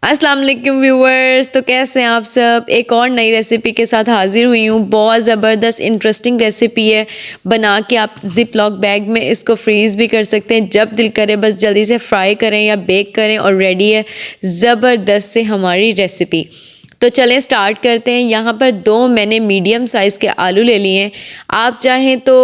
अस्सलाम वालेकुम व्यूवर्स। तो कैसे हैं आप सब। एक और नई रेसिपी के साथ हाजिर हुई हूँ। बहुत ज़बरदस्त इंटरेस्टिंग रेसिपी है। बना के आप जिप लॉक बैग में इसको फ्रीज़ भी कर सकते हैं, जब दिल करे बस जल्दी से फ्राई करें या बेक करें और रेडी है ज़बरदस्त से हमारी रेसिपी। तो चलें स्टार्ट करते हैं। यहाँ पर 2 मैंने मीडियम साइज़ के आलू ले लिए हैं। आप चाहें तो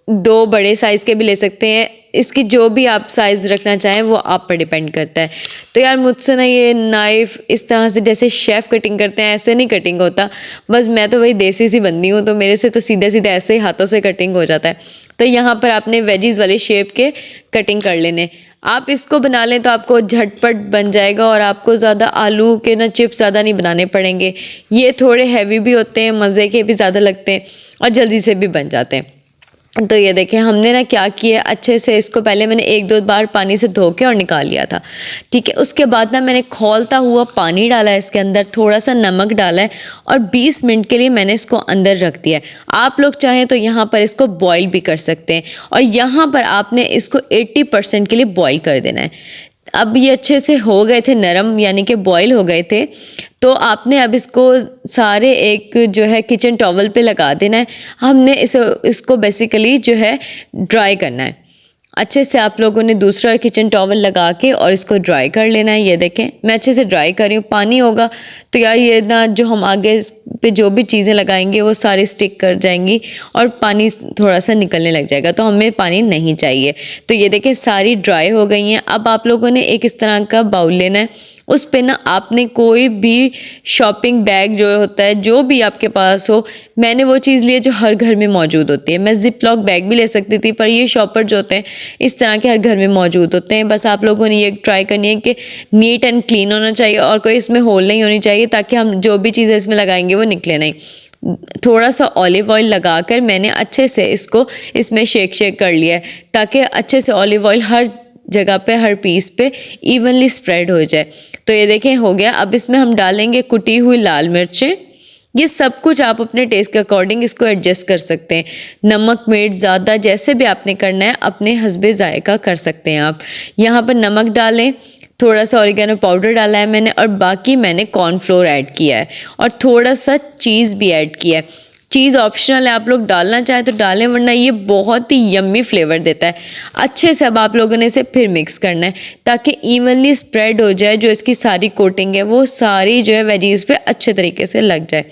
2 बड़े साइज़ के भी ले सकते हैं। इसकी जो भी आप साइज़ रखना चाहें वो आप पर डिपेंड करता है। तो यार मुझसे ना ये नाइफ़ इस तरह से जैसे शेफ़ कटिंग करते हैं ऐसे नहीं कटिंग होता। बस मैं तो वही देसी सी बंदी हूँ, तो मेरे से तो सीधे सीधे ऐसे ही हाथों से कटिंग हो जाता है। तो यहाँ पर आपने वेजीज़ वाले शेप के कटिंग कर लेने। आप इसको बना लें तो आपको झटपट बन जाएगा और आपको ज़्यादा आलू के ना चिप्स ज़्यादा नहीं बनाने पड़ेंगे। ये थोड़े हैवी भी होते हैं, मज़े के भी ज़्यादा लगते हैं और जल्दी से भी बन जाते हैं। तो ये देखें हमने ना क्या किया, अच्छे से इसको पहले मैंने 1-2 बार पानी से धो के और निकाल लिया था। ठीक है, उसके बाद ना मैंने खौलता हुआ पानी डाला है, इसके अंदर थोड़ा सा नमक डाला है और 20 मिनट के लिए मैंने इसको अंदर रख दिया है। आप लोग चाहें तो यहाँ पर इसको बॉईल भी कर सकते हैं और यहाँ पर आपने इसको 80% के लिए बॉईल कर देना है। अब ये अच्छे से हो गए थे नरम, यानी कि बॉईल हो गए थे। तो आपने अब इसको सारे एक जो है किचन टॉवल पे लगा देना है। हमने इसको बेसिकली जो है ड्राई करना है। अच्छे से आप लोगों ने दूसरा किचन टॉवल लगा के और इसको ड्राई कर लेना है। ये देखें मैं अच्छे से ड्राई कर रही हूँ। पानी होगा तो यार ये ना जो हम आगे इस पे जो भी चीज़ें लगाएंगे वो सारी स्टिक कर जाएंगी और पानी थोड़ा सा निकलने लग जाएगा, तो हमें पानी नहीं चाहिए। तो ये देखें सारी ड्राई हो गई हैं। अब आप लोगों ने एक इस तरह का बाउल लेना है, उस पे ना आपने कोई भी शॉपिंग बैग जो होता है जो भी आपके पास हो, मैंने वो चीज़ ली है जो हर घर में मौजूद होती है। मैं जिप लॉक बैग भी ले सकती थी पर ये शॉपर जो होते हैं इस तरह के हर घर में मौजूद होते हैं। बस आप लोगों ने ये ट्राई करनी है कि नीट एंड क्लीन होना चाहिए और कोई इसमें होल नहीं होनी चाहिए, ताकि हम जो भी चीज़ें इसमें लगाएंगे वो निकले नहीं। थोड़ा सा ऑलिव ऑयल लगाकर मैंने अच्छे से इसको इसमें शेक कर लिया है, ताकि अच्छे से ऑलिव ऑयल हर जगह पे हर पीस पे इवनली स्प्रेड हो जाए। तो ये देखें हो गया। अब इसमें हम डालेंगे कुटी हुई लाल मिर्चें। ये सब कुछ आप अपने टेस्ट के अकॉर्डिंग इसको एडजस्ट कर सकते हैं। नमक मिर्च ज़्यादा जैसे भी आपने करना है अपने हस्बे जायका कर सकते हैं आप। यहाँ पर नमक डालें, थोड़ा सा ऑरिगेनो पाउडर डाला है मैंने और बाकी मैंने कॉर्नफ्लोर ऐड किया है और थोड़ा सा चीज़ भी ऐड किया है। चीज़ ऑप्शनल है, आप लोग डालना चाहें तो डालें, वरना ये बहुत ही यम्मी फ्लेवर देता है। अच्छे से अब आप लोगों ने इसे फिर मिक्स करना है ताकि इवनली स्प्रेड हो जाए। जो इसकी सारी कोटिंग है वो सारी जो है वेजीज़ पे अच्छे तरीके से लग जाए।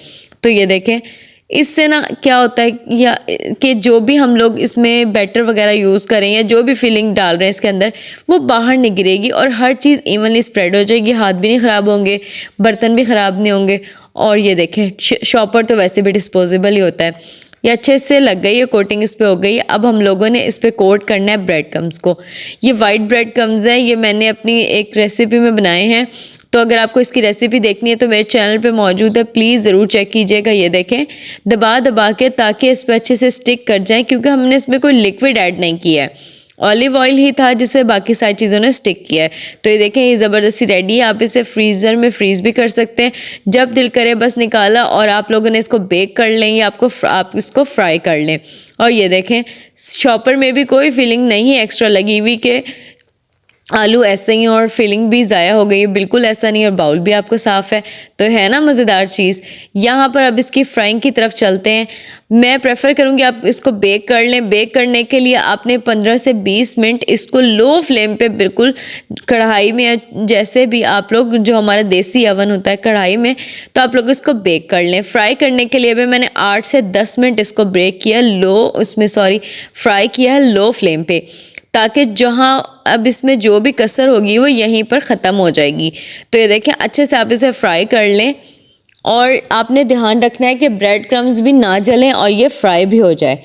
तो ये देखें इससे ना क्या होता है या कि जो भी हम लोग इसमें बैटर वगैरह यूज़ करें या जो भी फिलिंग डाल रहे हैं इसके अंदर वो बाहर नहीं गिरेगी और हर चीज़ इवनली स्प्रेड हो जाएगी। हाथ भी नहीं ख़राब होंगे, बर्तन भी ख़राब नहीं होंगे। और ये देखें शॉपर तो वैसे भी डिस्पोजेबल ही होता है। ये अच्छे से लग गई है, कोटिंग इस पे हो गई है। अब हम लोगों ने इस पे कोट करना है ब्रेड क्रम्स को। ये वाइट ब्रेड क्रम्स हैं, ये मैंने अपनी एक रेसिपी में बनाए हैं। तो अगर आपको इसकी रेसिपी देखनी है तो मेरे चैनल पे मौजूद है, प्लीज़ ज़रूर चेक कीजिएगा। ये देखें दबा दबा के ताकि इस पर अच्छे से स्टिक कर जाए, क्योंकि हमने इसमें कोई लिक्विड ऐड नहीं किया है, ऑलिव ऑयल ही था जिससे बाकी सारी चीज़ों ने स्टिक किया है। तो ये देखें ये ज़बरदस्ती रेडी है। आप इसे फ्रीज़र में फ्रीज़ भी कर सकते हैं, जब दिल करे बस निकाला और आप लोगों ने इसको बेक कर लें या आप इसको फ्राई कर लें। और ये देखें शॉपर में भी कोई फीलिंग नहीं है एक्स्ट्रा लगी हुई कि आलू ऐसे ही और फिलिंग भी ज़ाया हो गई है, बिल्कुल ऐसा नहीं। और बाउल भी आपको साफ़ है, तो है ना मज़ेदार चीज़। यहाँ पर अब इसकी फ्राइंग की तरफ चलते हैं। मैं प्रेफर करूँगी आप इसको बेक कर लें। बेक करने के लिए आपने 15 से 20 मिनट इसको लो फ्लेम पे बिल्कुल कढ़ाई में, जैसे भी आप लोग जो हमारा देसी अवन होता है कढ़ाई में, तो आप लोग इसको बेक कर लें। फ्राई करने के लिए भी मैंने 8 से 10 मिनट इसको ब्रेक किया फ्राई किया है लो फ्लेम पे, ताकि जहाँ अब इसमें जो भी कसर होगी वो यहीं पर ख़त्म हो जाएगी। तो ये देखें अच्छे से आप इसे फ्राई कर लें और आपने ध्यान रखना है कि ब्रेड क्रम्स भी ना जलें और ये फ्राई भी हो जाए।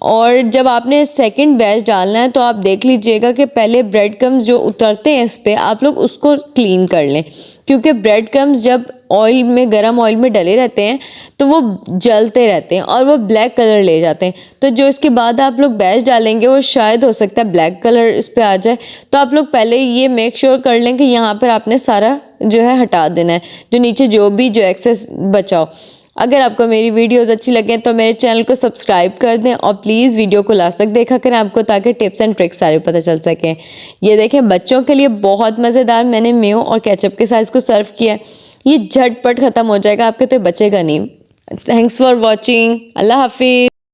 और जब आपने सेकंड बैच डालना है तो आप देख लीजिएगा कि पहले ब्रेड क्रम्स जो उतरते हैं इस पर आप लोग उसको क्लीन कर लें, क्योंकि ब्रेड क्रम्स जब ऑयल में गर्म ऑयल में डले रहते हैं तो वो जलते रहते हैं और वो ब्लैक कलर ले जाते हैं। तो जो इसके बाद आप लोग बैच डालेंगे वो शायद हो सकता है ब्लैक कलर इस पर आ जाए। तो आप लोग पहले ये मेक श्योर कर लें कि यहाँ पर आपने सारा जो है हटा देना है, जो नीचे जो भी जो एक्सेस बचाओ। अगर आपको मेरी वीडियोस अच्छी लगें तो मेरे चैनल को सब्सक्राइब कर दें और प्लीज़ वीडियो को लास्ट तक देखा करें आपको, ताकि टिप्स एंड ट्रिक्स सारे पता चल सकें। ये देखें, बच्चों के लिए बहुत मज़ेदार मैंने मेयो और केचप के साथ इसको सर्व किया है। ये झटपट ख़त्म हो जाएगा आपके, तो बचेगा नहीं। Thanks for watching. अल्लाह हाफिज़।